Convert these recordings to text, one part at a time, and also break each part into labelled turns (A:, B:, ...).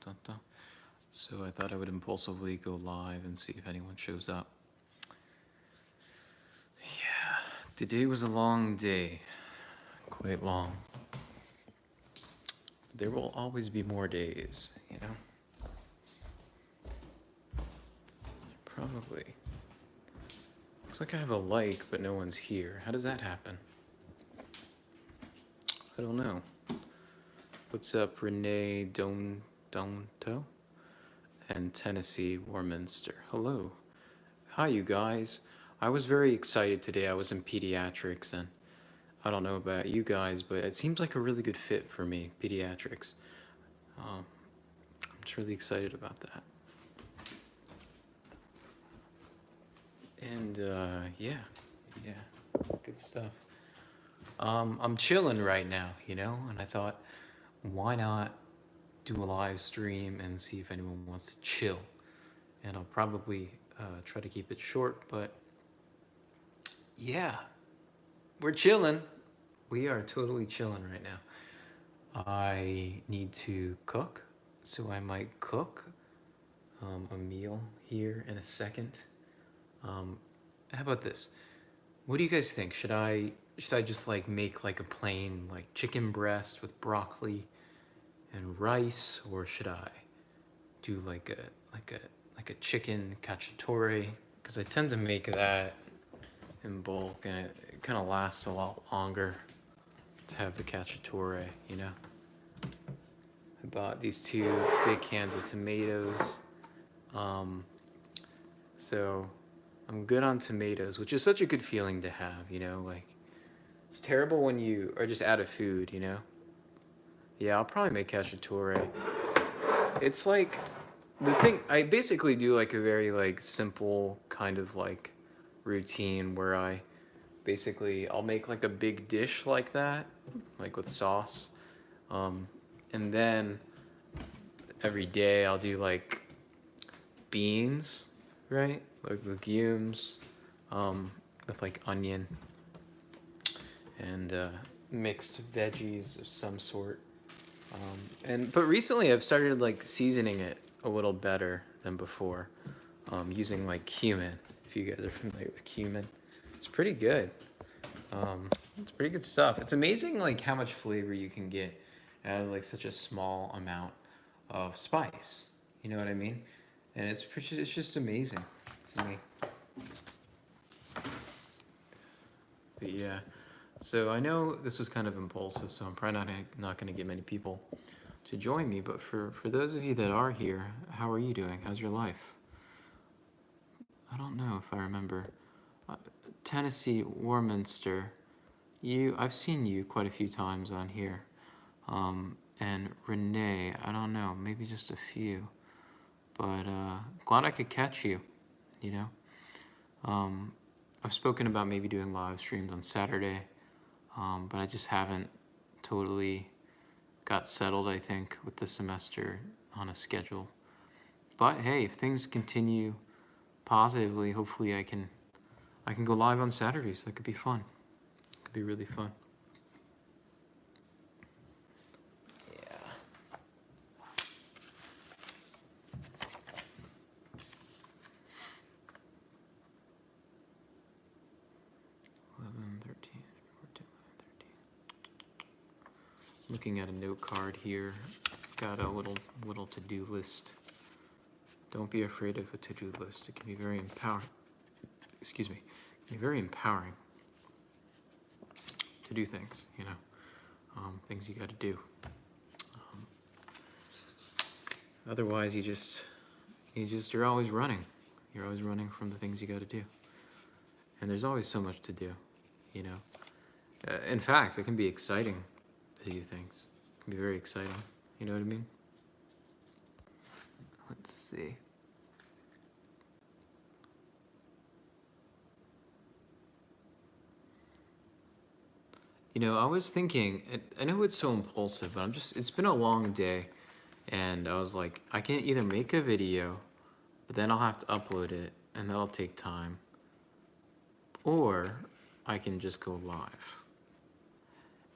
A: dun, dun. So I thought I would impulsively go live and see if anyone shows up. Yeah, today was a long day, quite long. There will always be more days, you know? Probably. Looks like I have a like, but no one's here. How does that happen? I don't know. What's up, Renee Donto and Tennessee Warminster? Hello. Hi, you guys. I was very excited today. I was in pediatrics, and I don't know about you guys, but it seems like a really good fit for me, pediatrics. I'm just really excited about that. And yeah, good stuff. I'm chilling right now, you know, and I thought, why not do a live stream and see if anyone wants to chill? And I'll probably try to keep it short, but yeah, we're chilling. We are totally chilling right now. I need to cook, so I might cook a meal here in a second. How about this? What do you guys think? Should I just like make like a plain like chicken breast with broccoli and rice, or should I do like a chicken cacciatore? Because I tend to make that in bulk, and it kind of lasts a lot longer to have the cacciatore, you know. I bought these 2 big cans of tomatoes. So I'm good on tomatoes, which is such a good feeling to have, you know, like it's terrible when you are just out of food, you know. Yeah, I'll probably make cacciatore. It's like the thing I basically do like a very like simple kind of like routine where I'll make like a big dish like that, like with sauce. And then every day I'll do like beans, right? Like legumes, with like onion and mixed veggies of some sort. But recently I've started like seasoning it a little better than before, using like cumin. If you guys are familiar with cumin, it's pretty good. It's pretty good stuff. It's amazing like how much flavor you can get out of like such a small amount of spice. You know what I mean? And it's just amazing to me. But yeah, so I know this was kind of impulsive, so I'm probably not going to get many people to join me. But for those of you that are here, how are you doing? How's your life? I don't know if I remember. Uh, Tennessee Warminster, I've seen you quite a few times on here. And Renee, I don't know, maybe just a few. But glad I could catch you, you know. I've spoken about maybe doing live streams on Saturday, but I just haven't totally got settled, I think, with the semester on a schedule. But hey, if things continue positively, hopefully I can go live on Saturdays. That could be fun. It could be really fun. Yeah. Looking at a note card here. Got a little to-do list. Don't be afraid of a to-do list. It can be very empowering. Excuse me. It can be very empowering to do things, you know. Things you got to do. Otherwise, you're always running. You're always running from the things you got to do. And there's always so much to do, you know. In fact, it can be exciting to do things. It can be very exciting. You know what I mean? Let's see. You know, I was thinking, I know it's so impulsive, but it's been a long day. And I was like, I can either make a video, but then I'll have to upload it, and that'll take time. Or I can just go live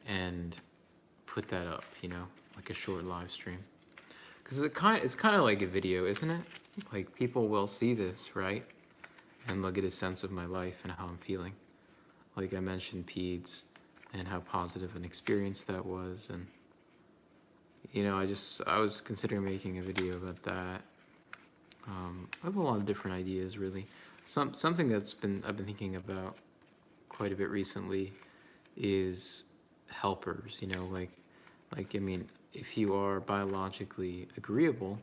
A: and put that up, you know, like a short live stream. Because it's kind of like a video, isn't it? Like people will see this, right? And they'll get a sense of my life and how I'm feeling. Like I mentioned peds and how positive an experience that was. And, I was considering making a video about that. I have a lot of different ideas, really. Something I've been thinking about quite a bit recently is helpers, I mean, if you are biologically agreeable,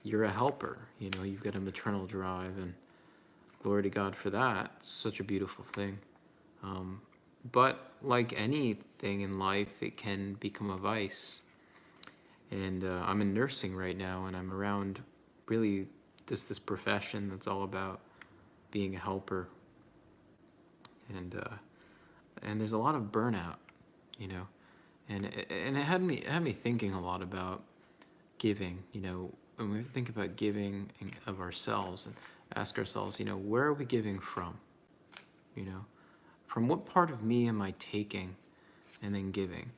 A: you're a helper, you've got a maternal drive, and glory to God for that. It's such a beautiful thing. But like anything in life, it can become a vice. And I'm in nursing right now, and I'm around really just this profession that's all about being a helper. And there's a lot of burnout, you know, and it had me thinking a lot about giving. When we think about giving of ourselves and ask ourselves, where are we giving from? You know, from what part of me am I taking and then giving?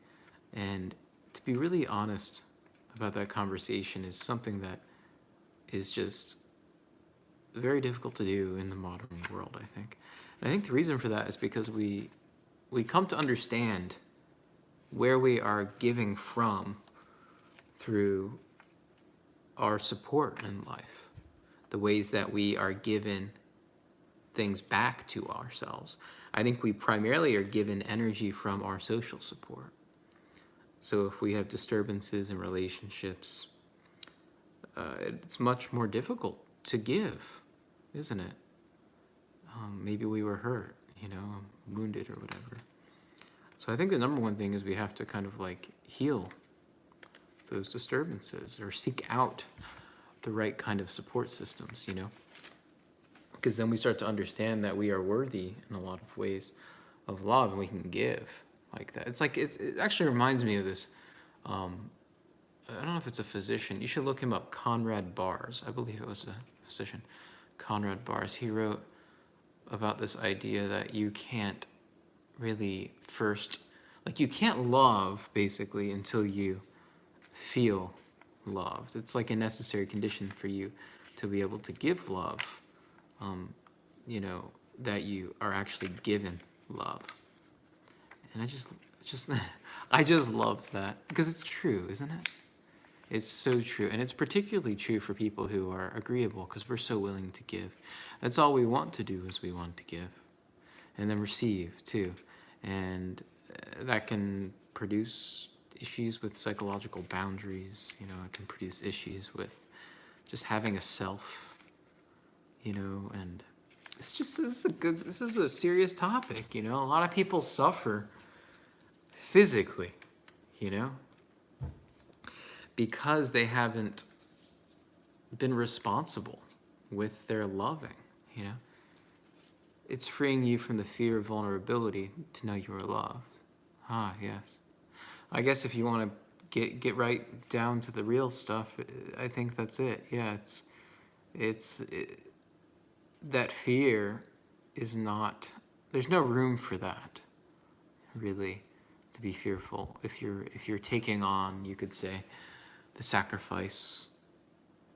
A: And to be really honest about that conversation is something that is just very difficult to do in the modern world, I think. And I think the reason for that is because we come to understand where we are giving from through our support in life, the ways that we are given things back to ourselves. I think we primarily are given energy from our social support. So if we have disturbances in relationships, it's much more difficult to give, isn't it? Maybe we were hurt, wounded or whatever. So I think the number one thing is we have to kind of like heal those disturbances or seek out the right kind of support systems, because then we start to understand that we are worthy in a lot of ways of love and we can give like that. It actually reminds me of this. I don't know if it's a physician. You should look him up. Conrad Bars. I believe it was a physician. Conrad Bars. He wrote about this idea that you can't really you can't love basically until you feel loved. It's like a necessary condition for you to be able to give love, that you are actually given love. And I just love that because it's true, isn't it? It's so true. And it's particularly true for people who are agreeable because we're so willing to give. That's all we want to do is we want to give and then receive too. And that can produce issues with psychological boundaries. It can produce issues with just having a self, and this is a serious topic. A lot of people suffer physically, because they haven't been responsible with their loving, It's freeing you from the fear of vulnerability to know you are loved. Ah, yes. I guess if you want to get right down to the real stuff, I think that's it. Yeah, that fear is not, there's no room for that, really, to be fearful. If you're taking on, you could say, the sacrifice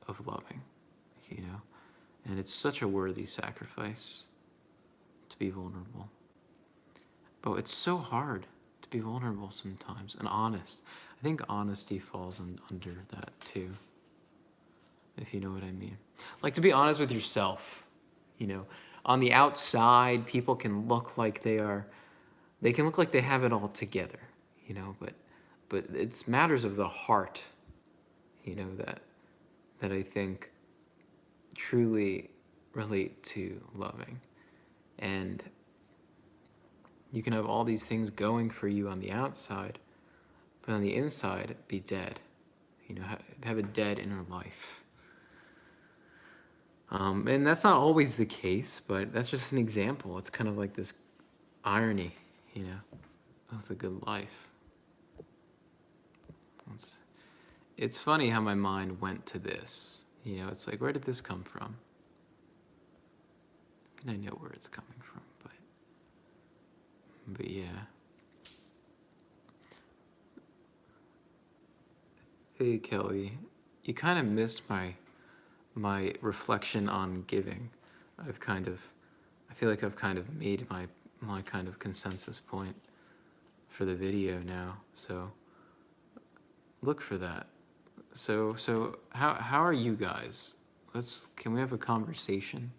A: of loving, and it's such a worthy sacrifice to be vulnerable. But it's so hard to be vulnerable sometimes and honest. I think honesty falls under that too, if you know what I mean. Like to be honest with yourself, on the outside, people can look like they have it all together, but it's matters of the heart, that I think truly relate to loving. And you can have all these things going for you on the outside, but on the inside, be dead. Have a dead inner life. And that's not always the case, but that's just an example. It's kind of like this irony, of the good life. It's funny how my mind went to this. It's like, where did this come from? And I know where it's coming from, but yeah. Hey, Kelly. you kind of missed my reflection on giving. I feel like I've kind of made my kind of consensus point for the video now. So look for that. So how are you guys? Can we have a conversation?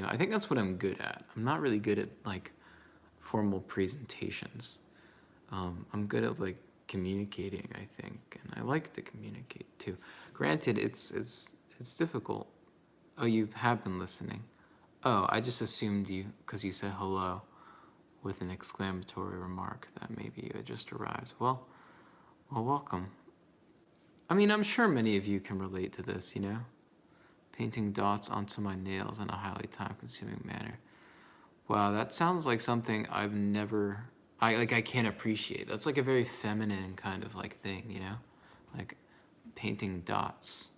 A: I think that's what I'm good at. I'm not really good at like formal presentations. I'm good at like communicating, I think, and I like to communicate too. Granted, it's difficult. Oh, you have been listening. Oh, I just assumed you, because you said hello with an exclamatory remark, that maybe you had just arrived. Well, welcome. I mean, I'm sure many of you can relate to this, Painting dots onto my nails in a highly time-consuming manner. Wow, that sounds like something I can't appreciate. That's like a very feminine kind of like thing, Like painting dots.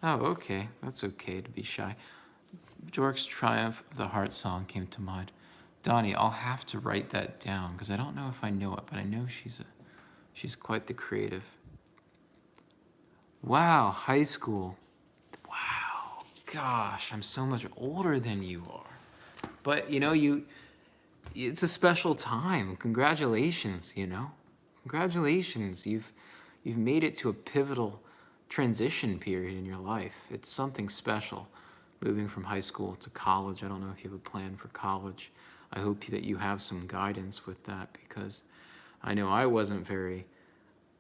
A: Okay. That's okay to be shy. Bjork's Triumph of the Heart song came to mind. Donnie, I'll have to write that down because I don't know if I know it, but I know she's quite the creative. Wow, high school. Wow, gosh, I'm so much older than you are. But it's a special time. Congratulations, Congratulations. You've made it to a pivotal transition period in your life. It's something special. Moving from high school to college. I don't know if you have a plan for college. I hope that you have some guidance with that, because I know I wasn't very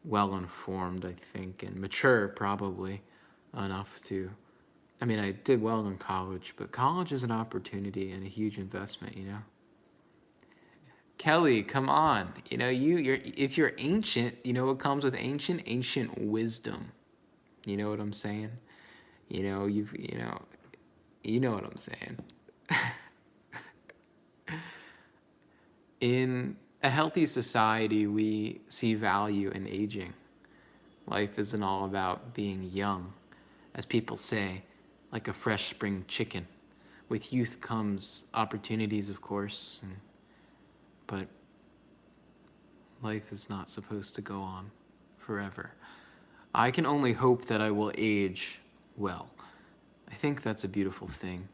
A: well informed, I think, and mature probably enough to. I mean, I did well in college, but college is an opportunity and a huge investment, Kelly, come on. If you're ancient, what comes with ancient wisdom. You know what I'm saying? You know what I'm saying. In a healthy society, we see value in aging. Life isn't all about being young, as people say, like a fresh spring chicken. With youth comes opportunities, of course, but life is not supposed to go on forever. I can only hope that I will age well. I think that's a beautiful thing.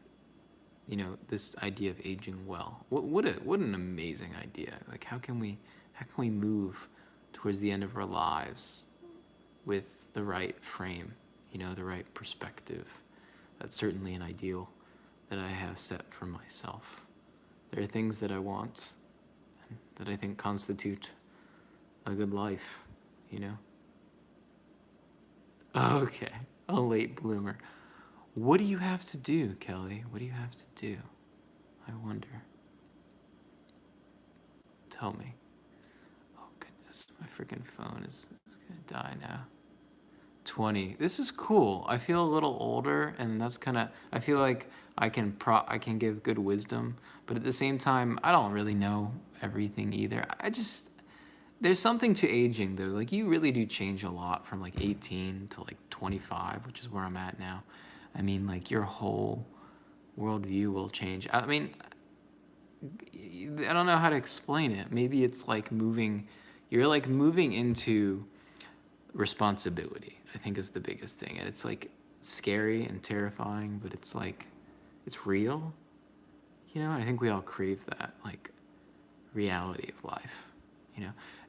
A: This idea of aging well. What an amazing idea. Like how can we move towards the end of our lives with the right frame, the right perspective. That's certainly an ideal that I have set for myself. There are things that I want that I think constitute a good life, Okay, a late bloomer. What do you have to do, Kelly? What do you have to do? I wonder. Tell me. Oh, goodness. My freaking phone is going to die now. 20. This is cool. I feel a little older, and that's kind of... I feel like I can give good wisdom, but at the same time, I don't really know everything either. There's something to aging, though. Like, you really do change a lot from, 18 to, 25, which is where I'm at now. I mean, your whole worldview will change. I mean, I don't know how to explain it. Maybe it's you're moving into responsibility, I think is the biggest thing. And it's scary and terrifying, but it's real. And I think we all crave that, reality of life.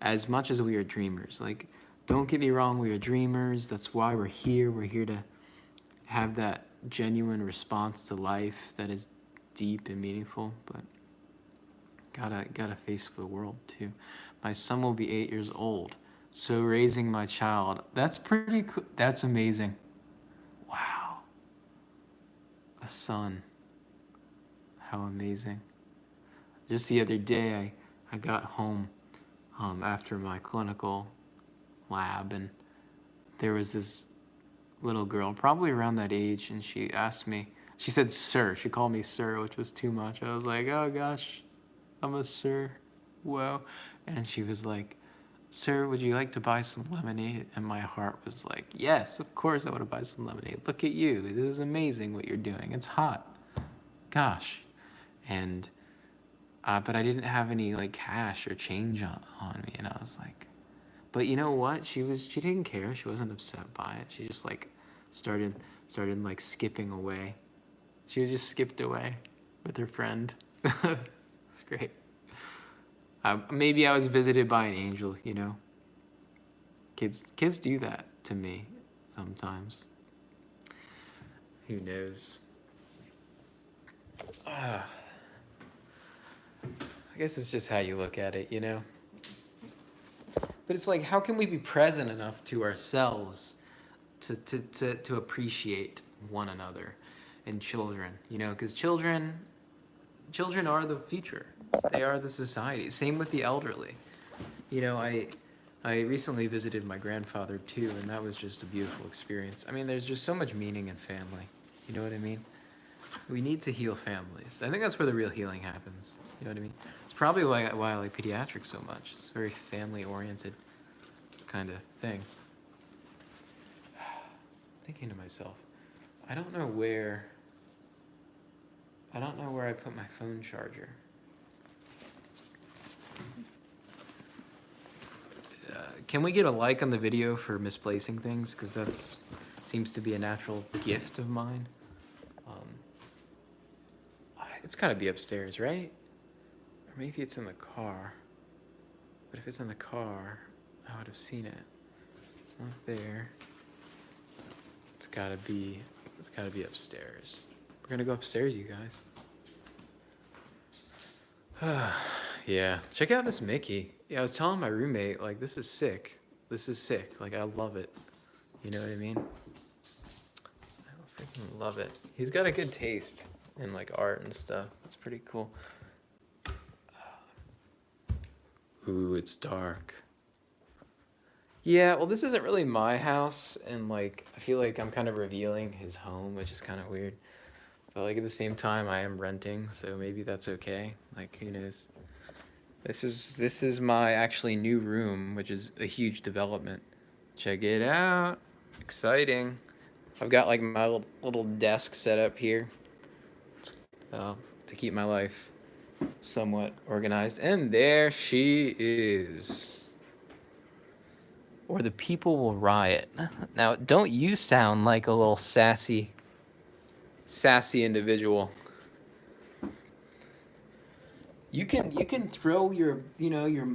A: As much as we are dreamers, don't get me wrong, we are dreamers. That's why we're here. We're here to have that genuine response to life that is deep and meaningful, but gotta face the world too. My son will be 8 years old, so raising my child, that's pretty cool. That's amazing. Wow. A son. How amazing. Just the other day, I got home after my clinical lab, and there was this little girl, probably around that age, and she said sir. She called me sir, which was too much. I was like, oh gosh, I'm a sir. Whoa. And she was like, sir, would you like to buy some lemonade? And my heart was like, yes, of course I want to buy some lemonade. Look at you. This is amazing what you're doing. It's hot. Gosh. And but I didn't have any cash or change on me, and I was like, But you know what? She didn't care. She wasn't upset by it. She just like started like skipping away. She just skipped away with her friend. It's great. Maybe I was visited by an angel, you know. Kids do that to me sometimes. Who knows? I guess it's just how you look at it, you know. But it's like, how can we be present enough to ourselves to appreciate one another and children, you know, because children are the future. They are the society. Same with the elderly. You know, I recently visited my grandfather too, and that was just a beautiful experience. I mean, there's just so much meaning in family. You know what I mean? We need to heal families. I think that's where the real healing happens. You know what I mean? It's probably why I like pediatrics so much. It's a very family-oriented kind of thing. Thinking to myself, I don't know where I put my phone charger. Can we get a like on the video for misplacing things? Because that's seems to be a natural gift of mine. It's gotta be upstairs, right? Or maybe it's in the car. But if it's in the car, I would have seen it. It's not there. It's gotta be upstairs. We're gonna go upstairs, you guys. Yeah, check out this Mickey. Yeah, I was telling my roommate, like, this is sick. This is sick. Like, I love it. You know what I mean? I freaking love it. He's got a good taste in, like, art and stuff. It's pretty cool. Ooh, it's dark. Yeah, well, this isn't really my house, and, like, I feel like I'm kind of revealing his home, which is kind of weird. But, like, at the same time, I am renting, so maybe that's okay. Like, who knows? This is my actually new room, which is a huge development. Check it out. Exciting. I've got like my little desk set up here to keep my life somewhat organized. And there she is. Or the people will riot. Now, don't you sound like a little sassy individual. You can throw your your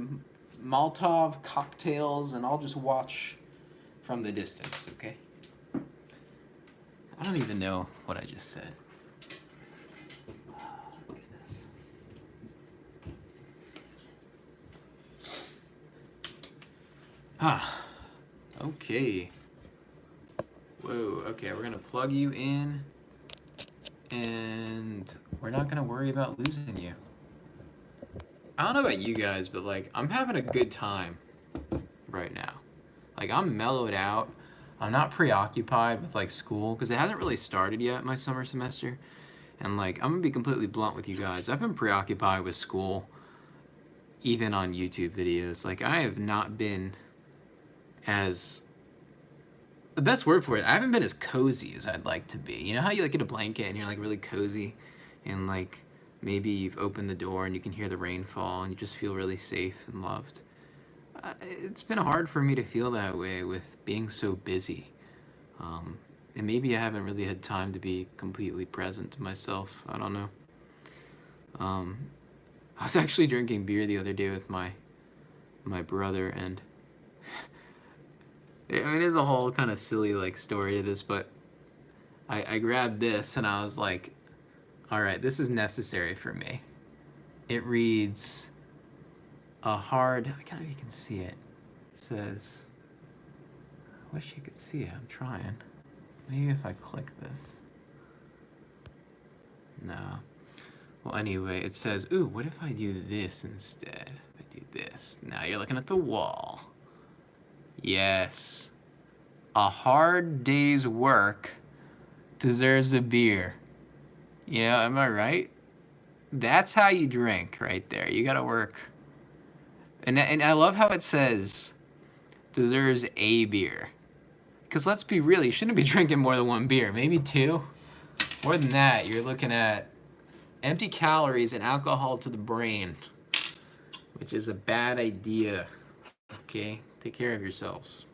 A: Molotov cocktails, and I'll just watch from the distance, okay? I don't even know what I just said. Oh, goodness. Okay. Whoa, okay, we're gonna plug you in, and we're not gonna worry about losing you. I don't know about you guys, but like, I'm having a good time right now. Like, I'm mellowed out. I'm not preoccupied with like school, because it hasn't really started yet, my summer semester. And like, I'm gonna be completely blunt with you guys. I've been preoccupied with school, even on YouTube videos. Like, I have not been as, the best word for it, I haven't been as cozy as I'd like to be. You know how you like get a blanket and you're like really cozy, and like maybe you've opened the door and you can hear the rain fall and you just feel really safe and loved. It's been hard for me to feel that way with being so busy. And maybe I haven't really had time to be completely present to myself. I don't know. I was actually drinking beer the other day with my brother, and I mean, there's a whole kind of silly like story to this, but I grabbed this and I was like, all right, this is necessary for me. It reads, I don't know if you can see it. It says, I wish you could see it, I'm trying. Maybe if I click this. No. Well, anyway, it says, ooh, what if I do this instead? If I do this. Now you're looking at the wall. Yes. A hard day's work deserves a beer. You know, am I right? That's how you drink right there. You gotta work. And I love how it says, deserves a beer. Because let's be real, you shouldn't be drinking more than one beer. Maybe two. More than that, you're looking at empty calories and alcohol to the brain, which is a bad idea. Okay? Take care of yourselves.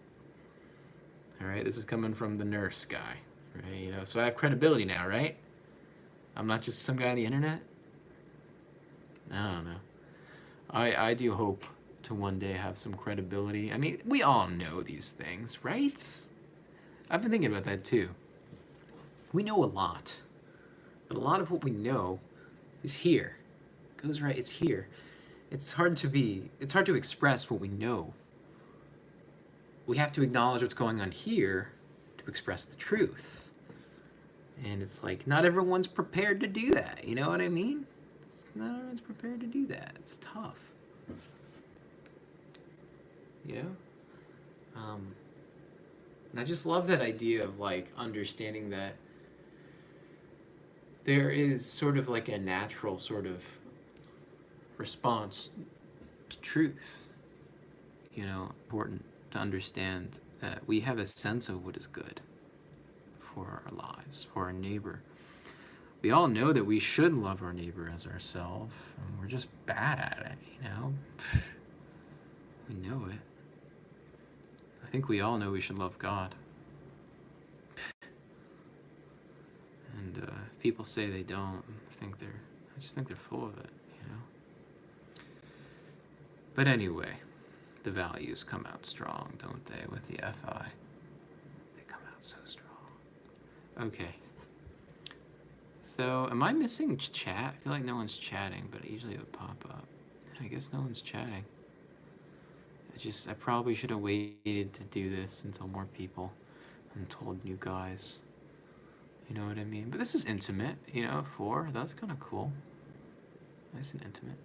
A: All right, this is coming from the nurse guy, right? You know, so I have credibility now, right? I'm not just some guy on the internet. I don't know. I do hope to one day have some credibility. I mean, we all know these things, right? I've been thinking about that too. We know a lot, but a lot of what we know is here. It goes right, it's here. It's hard to express what we know. We have to acknowledge what's going on here to express the truth. And it's like, not everyone's prepared to do that. You know what I mean? Not everyone's prepared to do that. It's tough. You know? And I just love that idea of like understanding that there is sort of like a natural sort of response to truth. You know, important to understand that we have a sense of what is good for our lives, for our neighbor. We all know that we should love our neighbor as ourselves, and we're just bad at it, you know? We know it. I think we all know we should love God. And if people say they don't, I just think they're full of it, you know? But anyway, the values come out strong, don't they, with the FI? They come out so strong. Okay. So, am I missing chat? I feel like no one's chatting, but usually it would pop up. I guess no one's chatting. I probably should have waited to do this until more people and told you guys. You know what I mean? But this is intimate, you know, 4. That's kind of cool. Nice and intimate.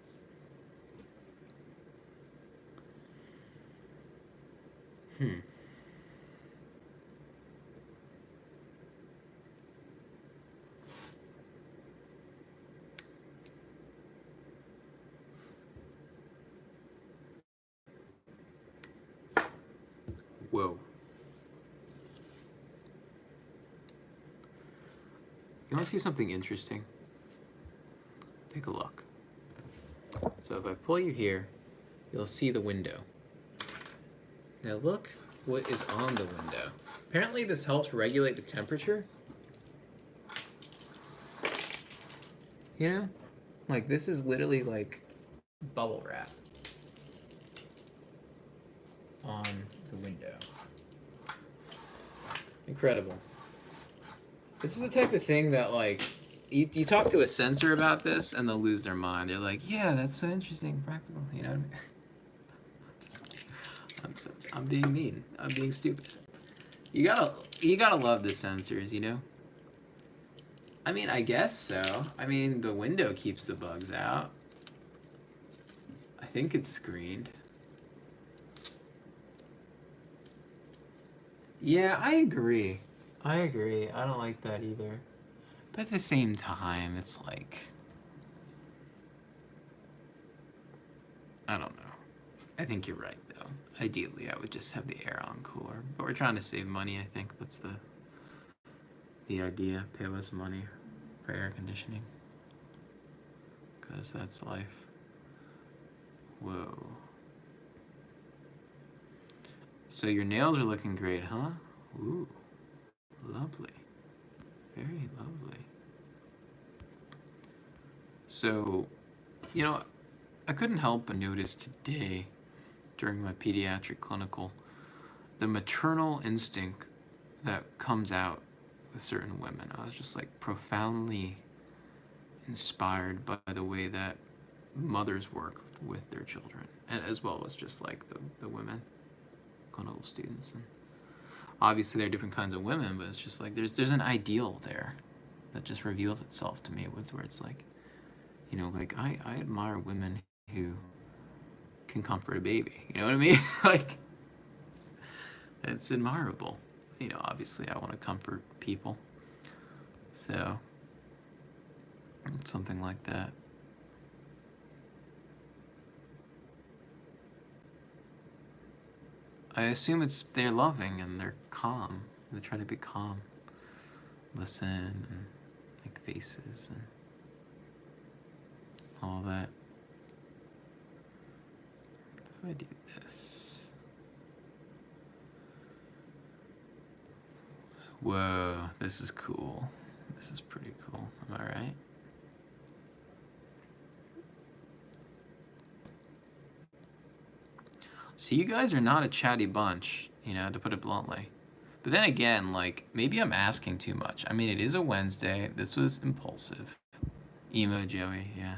A: Whoa. You want to see something interesting? Take a look. So if I pull you here, you'll see the window. Now look what is on the window. Apparently this helps regulate the temperature. You know? Like this is literally like bubble wrap on the window. Incredible. This is the type of thing that like you talk to a sensor about this and they'll lose their mind. They're like, yeah, that's so interesting, practical, you know what I mean? I'm being mean. I'm being stupid. You gotta love the sensors, you know? I mean, I guess so. I mean, the window keeps the bugs out. I think it's screened. Yeah, I agree. I don't like that either. But at the same time, it's like, I don't know. I think you're right, though. Ideally, I would just have the air on cooler. But we're trying to save money, I think. That's the idea. Pay less money for air conditioning. Because that's life. Whoa. So your nails are looking great, huh? Ooh. Lovely. Very lovely. So, you know, I couldn't help but notice today during my pediatric clinical the maternal instinct that comes out with certain women. I was just like profoundly inspired by the way that mothers work with their children, and as well as just like the women, clinical students. And obviously there are different kinds of women, but it's just like there's an ideal there that just reveals itself to me with where it's like, you know, like I admire women who can comfort a baby. You know what I mean? Like it's admirable. You know, obviously I want to comfort people. So something like that. I assume they're loving and they're calm. They try to be calm. Listen and make faces and all that. If I do this, Whoa, this is cool. This is pretty cool. Am I right? So you guys are not a chatty bunch, you know, to put it bluntly. But then again, like, maybe I'm asking too much. I mean, it is a Wednesday. This was impulsive. Emo Joey, yeah.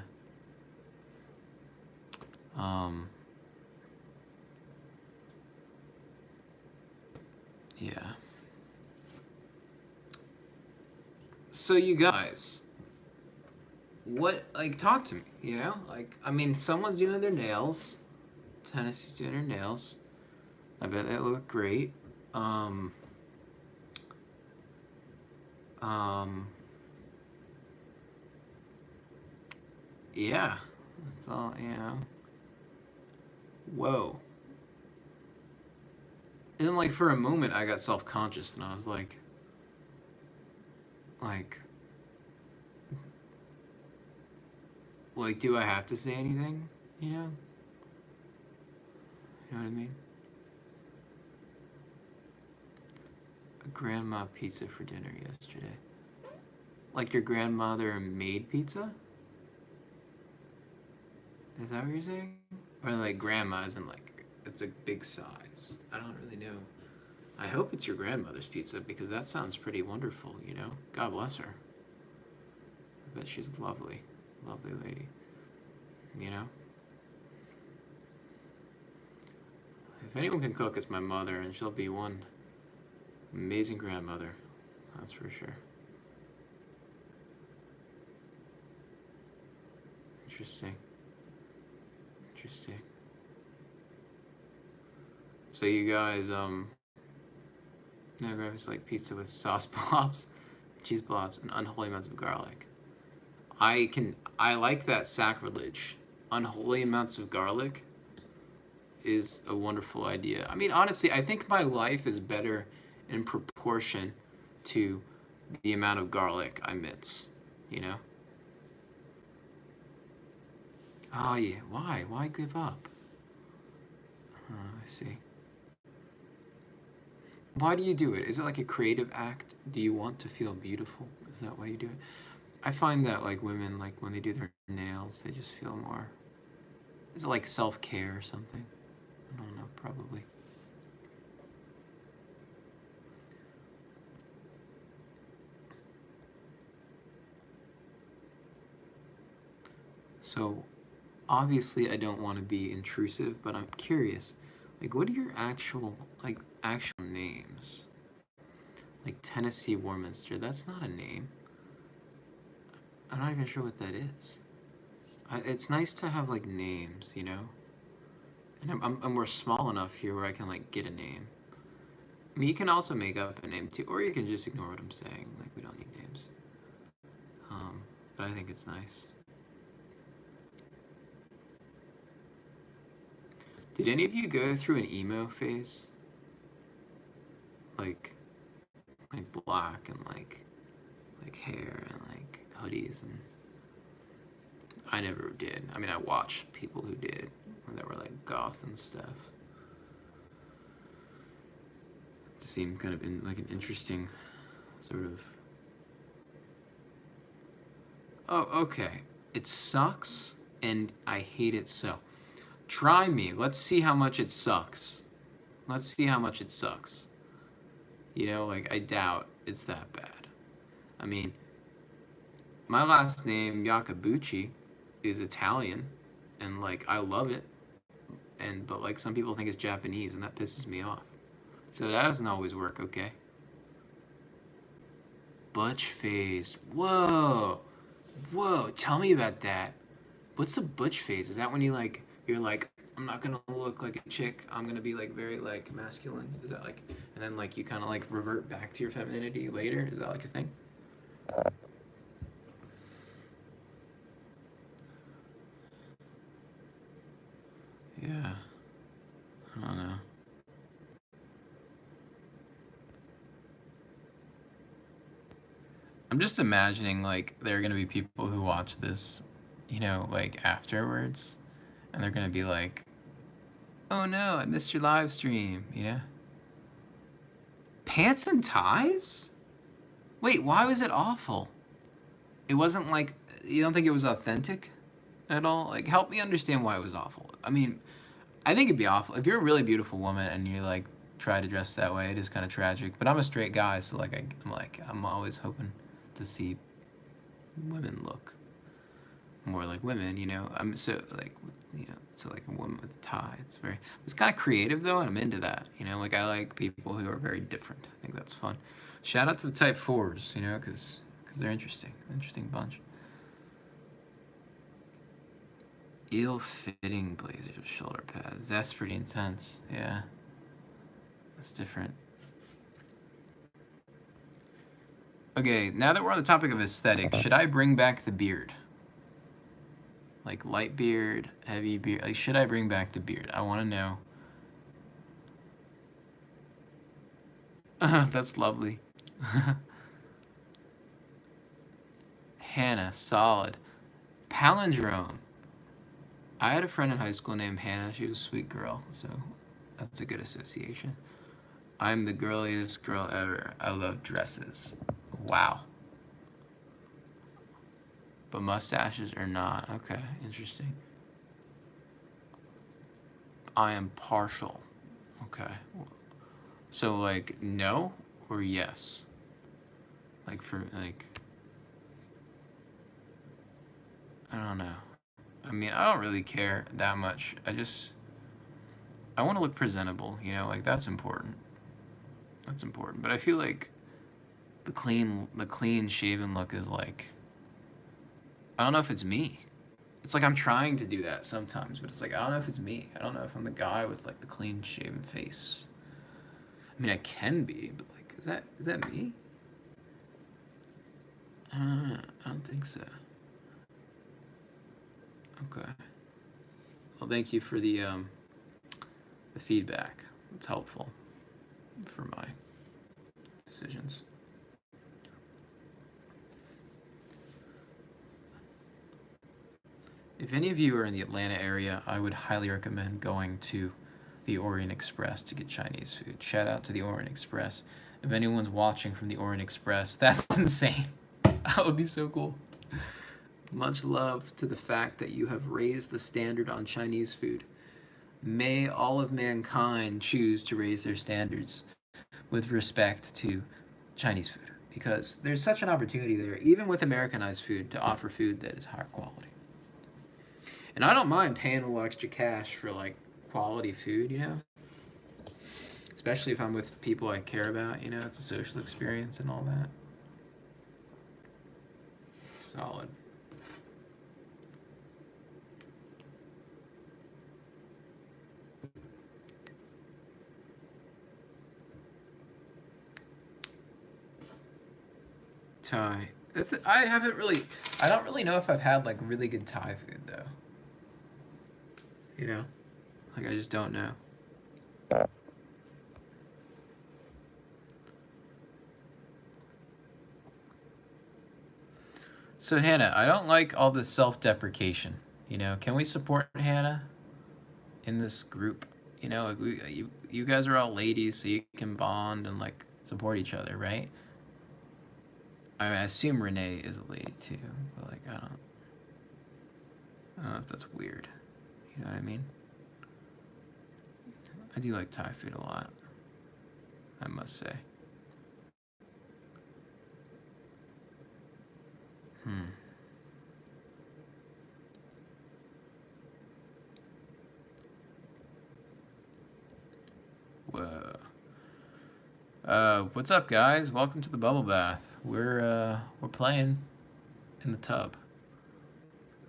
A: Yeah. So you guys, what, like, talk to me, you know? Like, I mean, someone's doing their nails. Tennessee's doing her nails. I bet that look great. Um, yeah, that's all, you know. Whoa. And then, like, for a moment, I got self-conscious, and I was like, do I have to say anything? You know? You know what I mean? A grandma pizza for dinner yesterday. Like your grandmother made pizza? Is that what you're saying? Or like grandma isn't like, it's a big size. I don't really know. I hope it's your grandmother's pizza because that sounds pretty wonderful, you know? God bless her. I bet she's lovely. Lovely lady. You know? If anyone can cook, it's my mother, and she'll be one amazing grandmother. That's for sure. Interesting. Interesting. So you guys, no, grandma's like pizza with sauce blobs, cheese blobs, and unholy amounts of garlic. I like that sacrilege. Unholy amounts of garlic is a wonderful idea. I mean, honestly, I think my life is better in proportion to the amount of garlic I mince, you know? Oh, yeah. Why? Why give up? I see. Why do you do it? Is it like a creative act? Do you want to feel beautiful? Is that why you do it? I find that like women, like when they do their nails, they just feel more. Is it like self-care or something? I don't know, probably. So, obviously I don't want to be intrusive, but I'm curious. Like, what are your actual names? Like Tennessee Warminster, that's not a name. I'm not even sure what that is. It's nice to have like names, you know? And we're small enough here where I can like get a name. I mean, you can also make up a name too, or you can just ignore what I'm saying. Like, we don't need names. But I think it's nice. Did any of you go through an emo phase? Like black and like hair and like hoodies, and I never did. I mean, I watched people who did that were like goth and stuff. It seemed kind of like an interesting sort of. Oh, okay. It sucks, and I hate it so. Try me. Let's see how much it sucks. Let's see how much it sucks. You know, like, I doubt it's that bad. I mean, my last name, Yakabuchi, is Italian, and, like, I love it. But, like, some people think it's Japanese, and that pisses me off. So that doesn't always work, okay? Butch-faced. Whoa. Whoa, tell me about that. What's the butch phase? Is that when you're like, I'm not gonna look like a chick. I'm gonna be like very like masculine. Is that like, and then like you kind of like revert back to your femininity later? Is that like a thing? Yeah. I don't know. I'm just imagining like there are gonna be people who watch this, you know, like afterwards, and they're gonna be like, "Oh no, I missed your live stream," you know? Pants and ties? Wait, why was it awful? It wasn't like, you don't think it was authentic at all? Like, help me understand why it was awful. I mean, I think it'd be awful. If you're a really beautiful woman and you like try to dress that way, it is kind of tragic. But I'm a straight guy, so like I'm always hoping to see women look more like women, you know. I'm so like, you know, so like a woman with a tie. It's kind of creative though, and I'm into that. You know, like I like people who are very different. I think that's fun. Shout out to the Type 4s, you know, because they're interesting bunch. Ill-fitting blazers with shoulder pads. That's pretty intense. Yeah, that's different. Okay, now that we're on the topic of aesthetics, should I bring back the beard? Like light beard, heavy beard. Like, should I bring back the beard? I want to know. That's lovely. Hannah, solid. Palindrome. I had a friend in high school named Hannah. She was a sweet girl, so that's a good association. I'm the girliest girl ever. I love dresses. Wow. But mustaches are not. Okay, interesting. I am partial. Okay. So like no or yes? Like for like I don't know. I mean, I don't really care that much. I want to look presentable, you know, like that's important. That's important. But I feel like the clean shaven look is like, I don't know if it's me. It's like I'm trying to do that sometimes, but it's like I don't know if it's me. I don't know if I'm the guy with like the clean shaven face. I mean, I can be, but like, is that me? I don't think so. Okay. Well, thank you for the feedback. It's helpful for my decisions. If any of you are in the Atlanta area, I would highly recommend going to the Orient Express to get Chinese food. Shout out to the Orient Express. If anyone's watching from the Orient Express, that's insane. That would be so cool. Much love to the fact that you have raised the standard on Chinese food. May all of mankind choose to raise their standards with respect to Chinese food, because there's such an opportunity there, even with Americanized food, to offer food that is higher quality. And I don't mind paying a little extra cash for like quality food, you know? Especially if I'm with people I care about, you know, it's a social experience and all that. Solid. Thai. I don't really know if I've had like really good Thai food though. You know? Like I just don't know. So Hannah, I don't like all this self-deprecation. You know, can we support Hannah in this group? You know, like you guys are all ladies, so you can bond and like support each other, right? I assume Renee is a lady too, but like I don't know if that's weird. You know what I mean? I do like Thai food a lot, I must say. Whoa. What's up, guys? Welcome to the bubble bath. We're playing in the tub.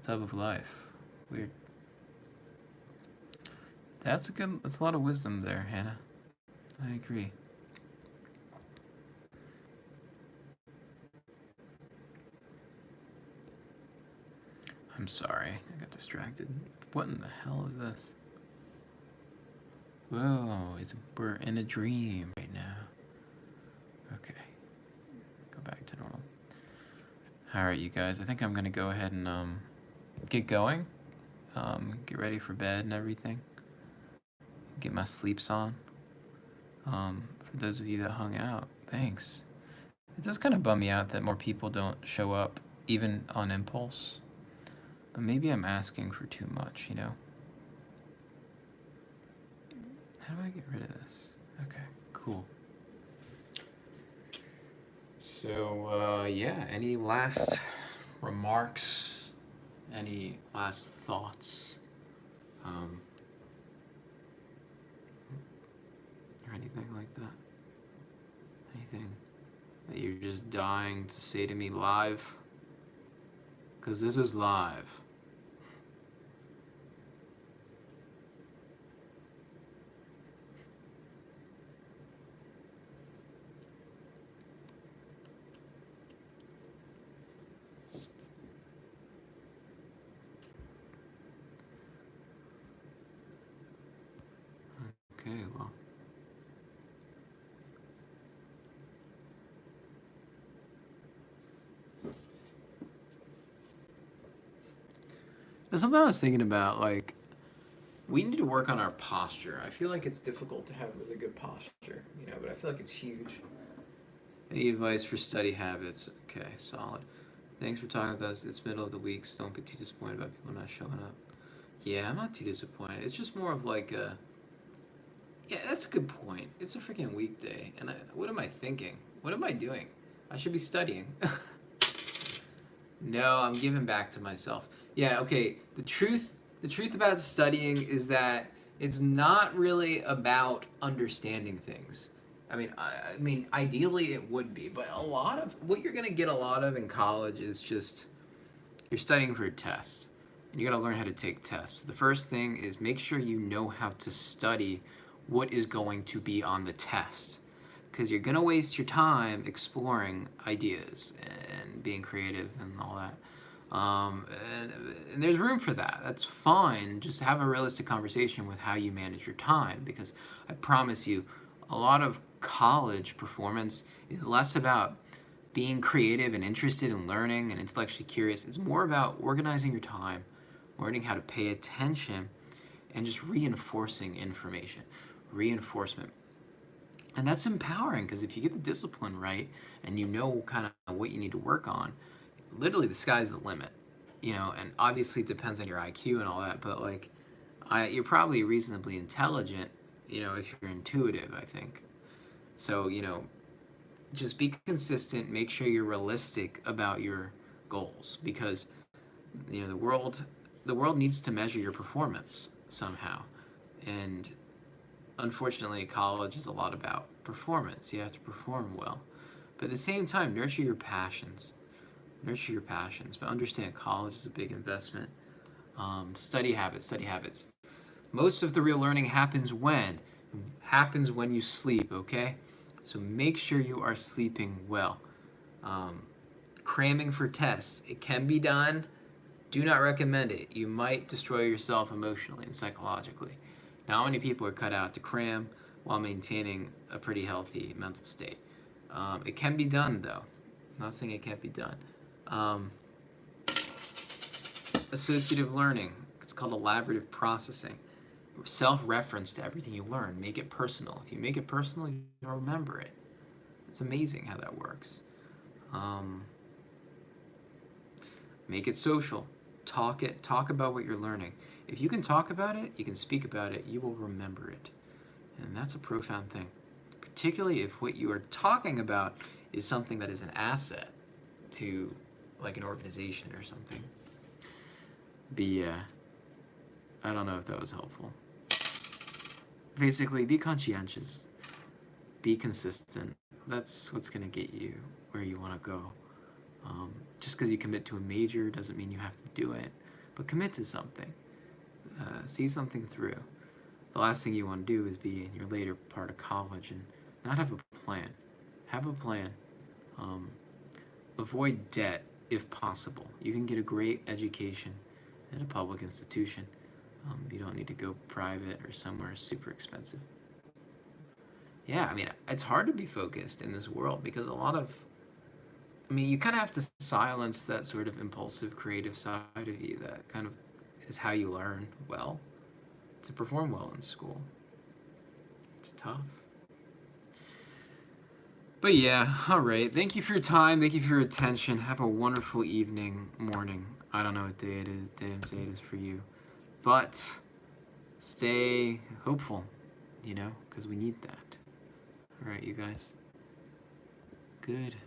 A: The tub of life. Weird. That's a lot of wisdom there, Hannah. I agree. I'm sorry, I got distracted. What in the hell is this? Whoa, we're in a dream right now. Okay, go back to normal. Alright, you guys, I think I'm gonna go ahead and get going. Get ready for bed and everything. Get my sleeps on. For those of you that hung out, thanks. It does kind of bum me out that more people don't show up, even on impulse. But maybe I'm asking for too much, you know? How do I get rid of this? Okay, cool. So, yeah, any last remarks? Any last thoughts? Or anything like that? Anything that you're just dying to say to me live? Because this is live. Okay, well. There's something I was thinking about, like, we need to work on our posture. I feel like it's difficult to have really good posture, you know, but I feel like it's huge. Any advice for study habits? Okay, solid. Thanks for talking with us. It's middle of the week, so don't be too disappointed about people not showing up. Yeah, I'm not too disappointed. It's just more of like a. Yeah, that's a good point. It's a freaking weekday, and what am I thinking? What am I doing? I should be studying. No, I'm giving back to myself. Yeah, okay. The truth about studying is that it's not really about understanding things. I mean, ideally it would be, but a lot of what you're gonna get a lot of in college is just you're studying for a test, and you gotta learn how to take tests. The first thing is make sure you know how to study what is going to be on the test, because you're gonna waste your time exploring ideas and being creative and all that. And there's room for that. That's fine. Just have a realistic conversation with how you manage your time, because I promise you, a lot of college performance is less about being creative and interested in learning and intellectually curious. It's more about organizing your time, learning how to pay attention, and just reinforcing information. Reinforcement. And that's empowering, because if you get the discipline right and you know kind of what you need to work on, literally the sky's the limit. You know, and obviously it depends on your IQ and all that, but like, you're probably reasonably intelligent, you know, if you're intuitive, I think. So, you know, just be consistent, make sure you're realistic about your goals, because you know the world needs to measure your performance somehow. And unfortunately, college is a lot about performance. You have to perform well. But at the same time, nurture your passions. Nurture your passions. But understand college is a big investment. Study habits, study habits. Most of the real learning happens when? Happens when you sleep, okay? So make sure you are sleeping well. Um, Cramming for tests. It can be done. Do not recommend it. You might destroy yourself emotionally and psychologically. Not many people are cut out to cram while maintaining a pretty healthy mental state. It can be done, though. I'm not saying it can't be done. Um, Associative learning. It's called elaborative processing. Self-reference to everything you learn. Make it personal. If you make it personal, you'll remember it. It's amazing how that works. Um, Make it social. Talk about what you're learning. If you can talk about it, you can speak about it, you will remember it. And that's a profound thing. Particularly if what you are talking about is something that is an asset to like an organization or something. I don't know if that was helpful. Basically, be conscientious. Be consistent. That's what's going to get you where you want to go. Just because you commit to a major doesn't mean you have to do it, but commit to something. See something through. The last thing you want to do is be in your later part of college and not have a plan. Have a plan. Avoid debt if possible. You can get a great education at a public institution. You don't need to go private or somewhere super expensive. Yeah, I mean, it's hard to be focused in this world because you kind of have to silence that sort of impulsive creative side of you that kind of is how you learn well to perform well in school. It's tough. But yeah, alright. Thank you for your time. Thank you for your attention. Have a wonderful evening, morning. I don't know what day it is for you. But stay hopeful, because we need that. Alright, you guys. Good.